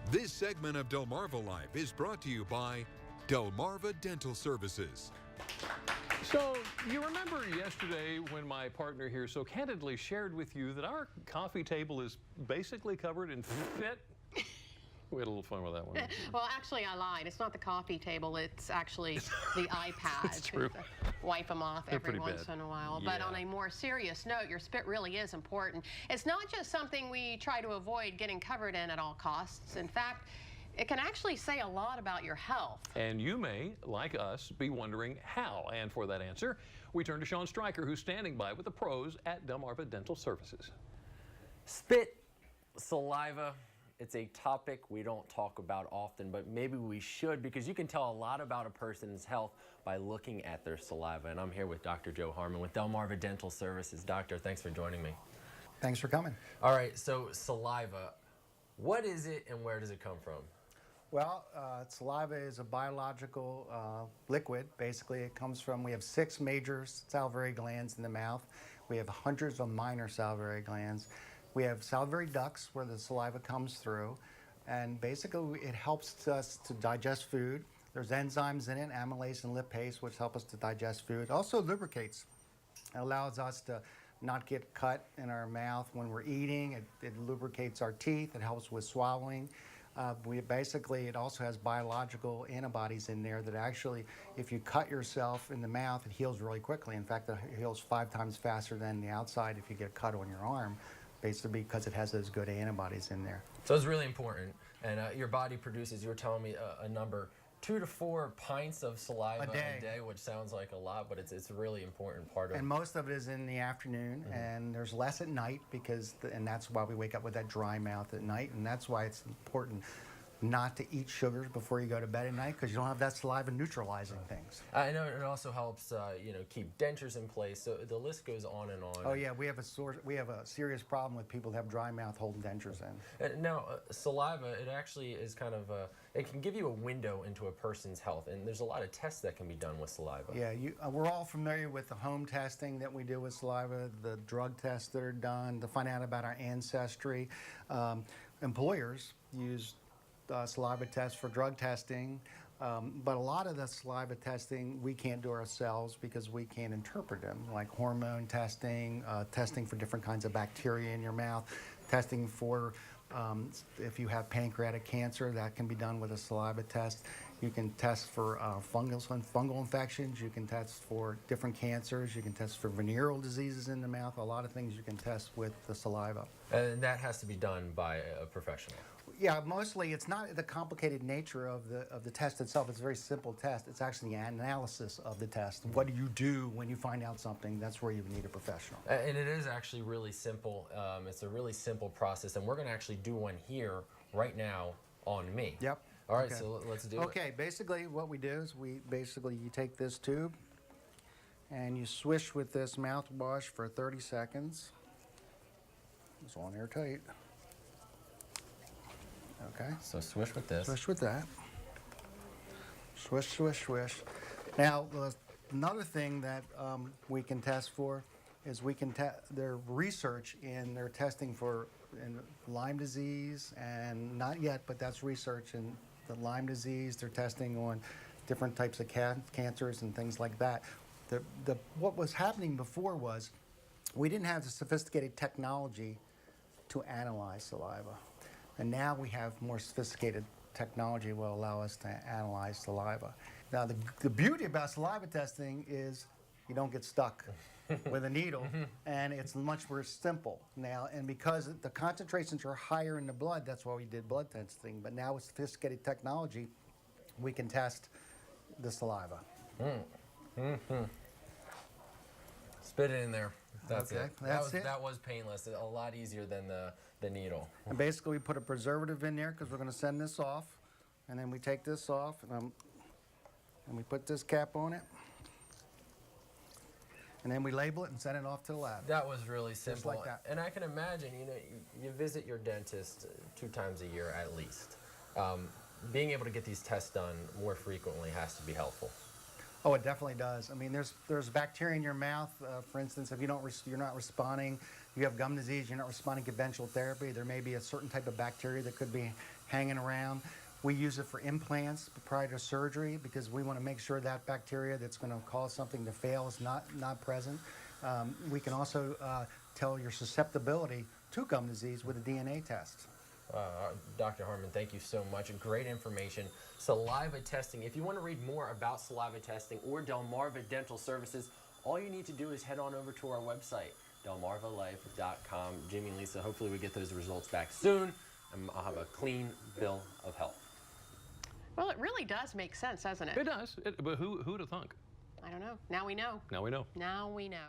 This segment of Delmarva Life is brought to you by Delmarva Dental Services. So, you remember yesterday when my partner here so candidly shared with you that our coffee table is basically covered in spit? We had a little fun with that one. Well, actually, I lied. It's not the coffee table. It's actually the iPad. It's true. Wipe them off every once bad. in a while. Yeah. But on a more serious note, your spit really is important. It's not just something we try to avoid getting covered in at all costs. In fact, it can actually say a lot about your health. And you may, like us, be wondering how. And for that answer, we turn to Sean Stryker, who's standing by with the pros at Delmarva Dental Services. Spit, saliva, it's a topic we don't talk about often, but maybe we should, because you can tell a lot about a person's health by looking at their saliva. And I'm here with Dr. Joe Harmon with Delmarva Dental Services. Doctor, thanks for joining me. Thanks for coming. All right, so saliva, what is it and where does it come from? Well, saliva is a biological liquid. Basically, it comes from, we have 6 major salivary glands in the mouth. We have hundreds of minor salivary glands. We have salivary ducts where the saliva comes through, and basically it helps us to digest food. There's enzymes in it, amylase and lipase, which help us to digest food. It also lubricates. It allows us to not get cut in our mouth when we're eating. It lubricates our teeth. It helps with swallowing. It also has biological antibodies in there that actually, if you cut yourself in the mouth, it heals really quickly. In fact, it heals 5 times faster than the outside if you get a cut on your arm, basically because it has those good antibodies in there. So it's really important. And your body produces, you were telling me a number, 2 to 4 pints of saliva a day, which sounds like a lot, but it's a really important part of it. And most of it is in the afternoon, and there's less at night and that's why we wake up with that dry mouth at night, and that's why it's important not to eat sugars before you go to bed at night, because you don't have that saliva neutralizing things. I know it also helps, keep dentures in place. So the list goes on and on. Oh yeah, we have a serious problem with people that have dry mouth holding dentures in. Now, saliva, it actually is kind of it can give you a window into a person's health, and there's a lot of tests that can be done with saliva. Yeah, we're all familiar with the home testing that we do with saliva, the drug tests that are done to find out about our ancestry. Employers use saliva tests for drug testing, but a lot of the saliva testing we can't do ourselves because we can't interpret them, like hormone testing, testing for different kinds of bacteria in your mouth, testing for if you have pancreatic cancer, that can be done with a saliva test. You can test for fungal infections. You can test for different cancers. You can test for venereal diseases in the mouth. A lot of things you can test with the saliva. And that has to be done by a professional. Yeah, mostly it's not the complicated nature of the test itself. It's a very simple test. It's actually the analysis of the test. What do you do when you find out something? That's where you need a professional. And it is actually really simple. It's a really simple process, and we're going to actually do one here right now on me. Yep. All right, okay. so let's do it. Okay, basically what we do is you take this tube and you swish with this mouthwash for 30 seconds. It's on airtight. Okay. So swish with this. Swish with that. Swish, swish, swish. Now, another thing that we can test for is their research in their testing for Lyme disease, and not yet, but that's research in the Lyme disease. They're testing on different types of cancers and things like that. What was happening before was we didn't have the sophisticated technology to analyze saliva. And now we have more sophisticated technology will allow us to analyze saliva. Now, the beauty about saliva testing is you don't get stuck with a needle, and it's much more simple now. And because the concentrations are higher in the blood, that's why we did blood testing. But now with sophisticated technology, we can test the saliva. Spit it in there. That's okay, it. That was painless. A lot easier than the needle. And basically, we put a preservative in there because we're going to send this off, and then we take this off, and we put this cap on it, and then we label it and send it off to the lab. That was really simple. Just like that. And I can imagine, you visit your dentist 2 times a year at least. Being able to get these tests done more frequently has to be helpful. Oh, it definitely does. I mean, there's bacteria in your mouth. For instance, if you're not responding, you have gum disease, you're not responding to conventional therapy, there may be a certain type of bacteria that could be hanging around. We use it for implants prior to surgery because we want to make sure that bacteria that's going to cause something to fail is not present. We can also tell your susceptibility to gum disease with a DNA test. Dr. Harmon, thank you so much. Great information. Saliva testing. If you want to read more about saliva testing or Delmarva Dental Services, all you need to do is head on over to our website, delmarvalife.com. Jimmy and Lisa, hopefully we get those results back soon, and I'll have a clean bill of health. Well, it really does make sense, doesn't it? It does. But who'd have thunk? I don't know. Now we know. Now we know. Now we know.